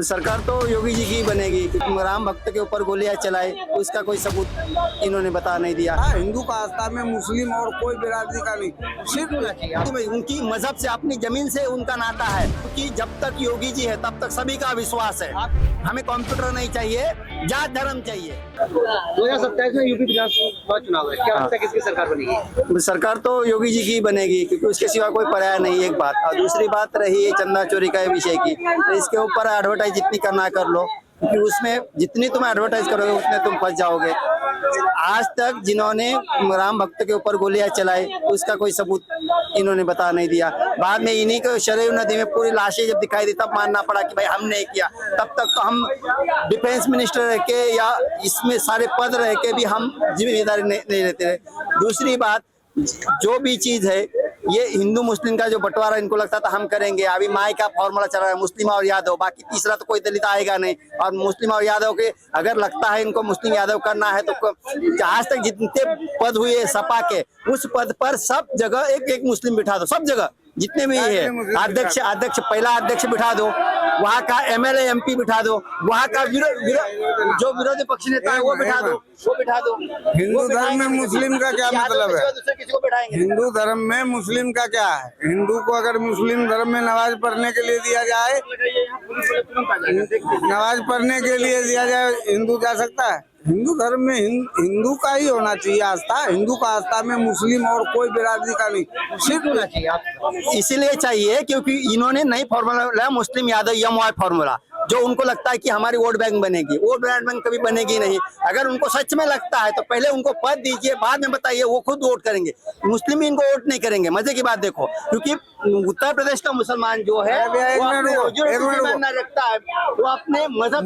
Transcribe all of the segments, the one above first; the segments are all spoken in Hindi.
सरकार तो योगी जी की बनेगी क्योंकि राम भक्त के ऊपर गोलियां चलाए उसका कोई सबूत इन्होंने बता नहीं दिया। हिंदू का आस्था में मुस्लिम और कोई बिरादरी का नहीं, सिर्फ उनकी मजहब से अपनी जमीन से उनका नाता है क्योंकि जब तक योगी जी है तब तक सभी का विश्वास है। हमें कंप्यूटर नहीं चाहिए, जात धर्म चाहिए। 2027 में यूपी विधानसभा चुनाव है, क्या लगता है किसकी सरकार बनेगी? सरकार तो योगी जी की बनेगी क्योंकि उसके सिवा कोई पर्याय नहीं, एक बात। और दूसरी बात रही चंदा चोरी का विषय की, तो इसके ऊपर एडवर्टाइज जितनी करना कर लो क्योंकि उसमें जितनी तुम एडवर्टाइज करोगे उतने तुम फंस जाओगे। आज तक जिन्होंने राम भक्त के ऊपर गोलियां चलाई उसका कोई सबूत इन्होंने बता नहीं दिया। बाद में इन्हीं को शरयू नदी में पूरी लाशें जब दिखाई दी तब मानना पड़ा कि भाई हमने किया। तब तक तो हम डिफेंस मिनिस्टर रह के या इसमें सारे पद रह के भी हम जिम्मेदारी नहीं लेते रहे। दूसरी बात, जो भी चीज है ये हिंदू मुस्लिम का जो बंटवारा इनको लगता था हम करेंगे, अभी माई का फॉर्मूला चल रहा है मुस्लिम और यादव, बाकी तीसरा तो कोई दलित आएगा नहीं। और मुस्लिम और यादव के अगर लगता है इनको मुस्लिम यादव करना है तो आज तक जितने पद हुए सपा के उस पद पर सब जगह एक एक मुस्लिम बिठा दो, सब जगह जितने भी है अध्यक्ष पहला अध्यक्ष बिठा दो, वहाँ का एमएलए एमपी बिठा दो, वहाँ का जो विरोधी पक्ष नेता है वो बिठा दो। हिंदू धर्म में मुस्लिम का क्या मतलब है? किसी को बिठाएंगे? हिंदू धर्म में मुस्लिम का क्या है? हिंदू को अगर मुस्लिम धर्म में नमाज पढ़ने के लिए दिया जाए, नमाज पढ़ने के लिए दिया जाए, हिंदू जा सकता है? हिंदू धर्म में हिंदू का ही होना चाहिए आस्था। हिंदू का आस्था में मुस्लिम और कोई बिरादरी का नहीं, सिर्फ होना चाहिए। इसीलिए चाहिए क्योंकि इन्होंने नई फॉर्मूला मुस्लिम यादव यमवाय फॉर्मूला, जो उनको लगता है कि हमारी वोट बैंक बनेगी, वोट बैंक कभी बनेगी नहीं। अगर उनको सच में लगता है तो पहले उनको पद दीजिए, बाद में बताइए, वो खुद वोट करेंगे। मुस्लिम इनको वोट नहीं करेंगे। मजे की बात देखो, क्योंकि उत्तर प्रदेश का मुसलमान जो है वो अपने रखता है, वो अपने मजहब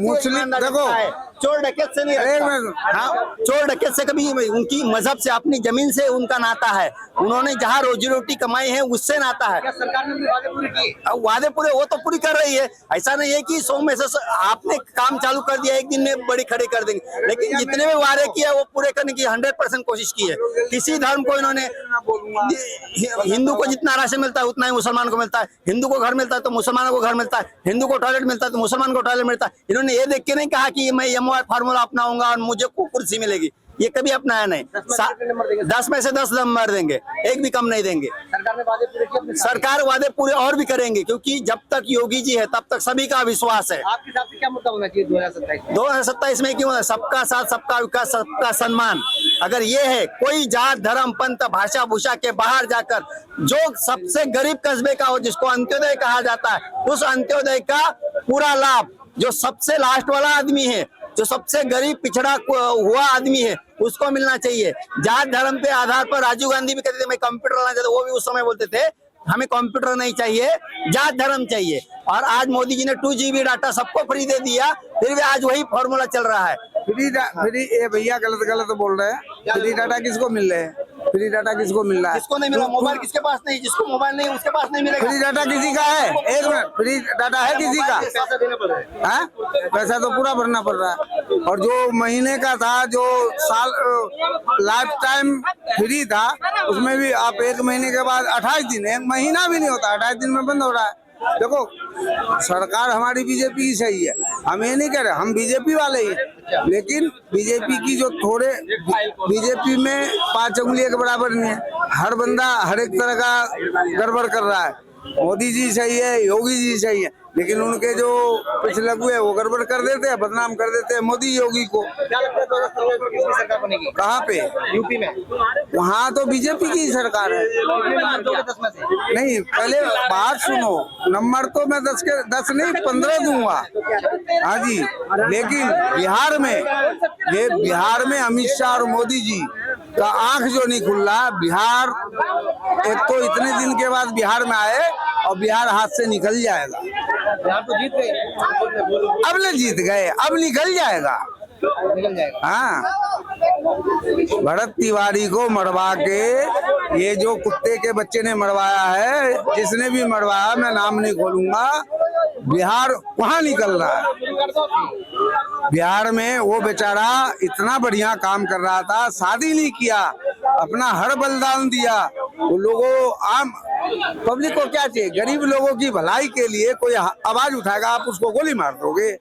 रखता है, चोर डकैत से नहीं रखता। हाँ, चोर डकैत से कभी उनकी मजहब से अपनी जमीन से उनका नाता है। उन्होंने जहाँ रोजी रोटी कमाई है उससे नाता है। क्या सरकार ने वादे पूरे किए? वादे पूरे वो तो पूरी कर रही है। ऐसा नहीं है कि 100 में से आपने काम चालू कर दिया एक दिन में बड़ी खड़ी कर देंगे, लेकिन जितने भी वादे किए वो पूरे करने की 100% कोशिश की है। किसी धर्म को इन्होंने, हिंदू को जितना राशन मिलता है उतना ही मुसलमान को मिलता है, हिंदू को घर मिलता है तो मुसलमानों को घर मिलता है, हिंदू को टॉयलेट मिलता है तो मुसलमान को टॉयलेट मिलता है। इन्होंने ये देख के नहीं कहा कि मैं यमवाय फार्मूला अपनाऊंगा और मुझे कुर्सी मिलेगी, ये कभी अपनाया नहीं। 10 में से 10 नंबर देंगे, एक भी कम नहीं देंगे। सरकार ने वादे पूरे किए? सरकार वादे पूरे और भी करेंगे क्योंकि जब तक योगी जी है तब तक सभी का विश्वास है। आपके हिसाब से क्या मुद्दा होना चाहिए 2027 में? क्यों? सबका साथ, सबका विकास, सबका सम्मान। अगर ये है, कोई जात धर्म पंथ भाषा भूषा के बाहर जाकर जो सबसे गरीब कस्बे का हो, जिसको अंत्योदय कहा जाता है, उस अंत्योदय का पूरा लाभ जो सबसे लास्ट वाला आदमी है, जो सबसे गरीब पिछड़ा हुआ आदमी है, उसको मिलना चाहिए। जात धर्म पे आधार पर राजीव गांधी भी कहते थे मैं कंप्यूटर लाना चाहता, वो भी उस समय बोलते थे हमें कंप्यूटर नहीं चाहिए, जात धर्म चाहिए। और आज मोदी जी ने 2 GB डाटा सबको फ्री दे दिया, फिर भी आज वही फॉर्मूला चल रहा है। फ्री ये भैया गलत बोल रहे हैं। फ्री डाटा किसको मिल रहे हैं? फ्री डाटा किसको मिल रहा है? किसको नहीं मिला? मोबाइल किसके पास नहीं, जिसको मोबाइल नहीं उसके पास नहीं मिलेगा। फ्री डाटा किसी का है? एक मिनट, फ्री डाटा है किसी का? हाँ, पैसा तो पूरा भरना पड़ रहा है। और जो महीने का था, जो साल लाइफ टाइम फ्री था, उसमें भी आप 1 महीने के बाद 28 दिन, 1 महीना भी नहीं होता, 28 दिन में बंद हो रहा है। देखो, सरकार हमारी बीजेपी ही सही है, हम ये नहीं कह रहे, हम बीजेपी वाले ही, लेकिन बीजेपी की जो थोड़े, बीजेपी में 5 उंगलियों के बराबर नहीं है। हर बंदा हर एक तरह का गड़बड़ कर रहा है। मोदी जी सही है, योगी जी सही है, लेकिन उनके जो पिछले हुए वो गड़बड़ कर देते हैं, बदनाम कर देते हैं मोदी योगी को। क्या लगता है 2027 में किसकी सरकार बनेगी? कहाँ पे? यूपी में। वहाँ तो बीजेपी की सरकार है। नहीं, पहले बात सुनो, नंबर तो मैं 10 नहीं 15 दूंगा। हाँ जी, लेकिन बिहार में अमित शाह और मोदी जी का आंख जो नहीं खुल रहा। बिहार एक तो इतने दिन के बाद बिहार में आए और बिहार हाथ से निकल जाएगा। बिहार तो जीत गए, अब नहीं जीत गए, अब निकल जाएगा। हाँ, भरत तिवारी को मरवा के, ये जो कुत्ते के बच्चे ने मरवाया है, जिसने भी मरवाया, मैं नाम नहीं खोलूंगा, बिहार वहाँ निकल रहा है। बिहार में वो बेचारा इतना बढ़िया काम कर रहा था, शादी नहीं किया, अपना हर बलिदान दिया। वो लोगों पब्लिक को क्या चाहिए? गरीब लोगों की भलाई के लिए कोई आवाज उठाएगा, आप उसको गोली मार दोगे।